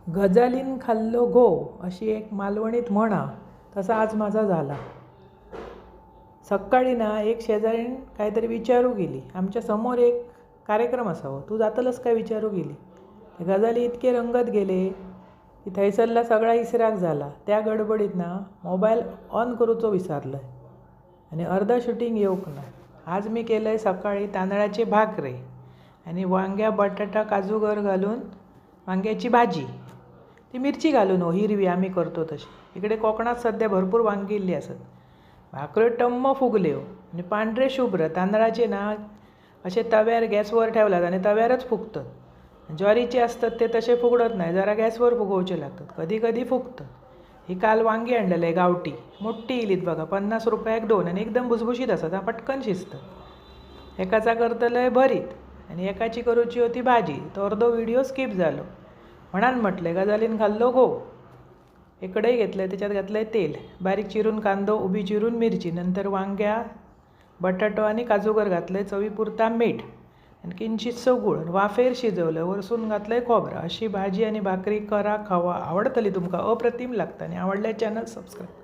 गजालीन खाल्लो घो अशी एक मालवणीत म्हण हा. तसा आज माझा झाला. सकाळी ना एक शेजारीण काहीतरी विचारू गेली, आमच्या समोर एक कार्यक्रम असावं, तू जातलस काय विचारू गेली. ते गजाली इतके रंगत गेले की थंयसरला सगळा इसराक झाला. त्या गडबडीत ना मोबाईल ऑन करूचो विसरलं आणि अर्धा शूटिंग येऊक ना. आज मी केलं आहे सकाळी तांदळाचे भाकरे आणि वांग्या बटाटा काजूगर घालून वांग्याची भाजी, ती मिरची घालून हो हिरवी आम्ही करतो तशी. इकडे कोकणात सध्या भरपूर वांगी इल्ली असत. भाकऱ्यो टम्म फुगले हो आणि पांढरे शुभ्र तांदळाचे ना असे तव्यार गॅसवर ठेवलात आणि तव्यारच फुगतात. ज्वारीचे असतात ते तसे फुगडत नाही, जरा गॅसवर फुगवचे लागतात, कधी कधी फुगतं. ही काल वांगी आणलेलं आहे गावठी, मोठी इलीत बघा, 50 रुपयाक 2 आणि एकदम भुसभुशीत असतात, पटकन शिजतं. एकाचा करतलं आहे भरीत आणि एकाची करूची होती भाजी, तो अर्धो व्हिडिओ स्किप झालो. म्हणान म्हटलं गजालीन खाल्लो घो. एक कढई घेतलं, त्याच्यात घातलं आहे तेल, बारीक चिरून कांदो, उभी चिरून मिरची, नंतर वांग्या बटाटो आणि काजूगर घातलं आहे, चवीपुरता मीठ आणि किंचितसं गूळ, वाफेर शिजवलं, वरसून घातलं आहे खोबरं. अशी भाजी आणि भाकरी करा, खावा, आवडतली तुमका, अप्रतिम लागतं. आणि आवडल्या चॅनल सबस्क्राईब.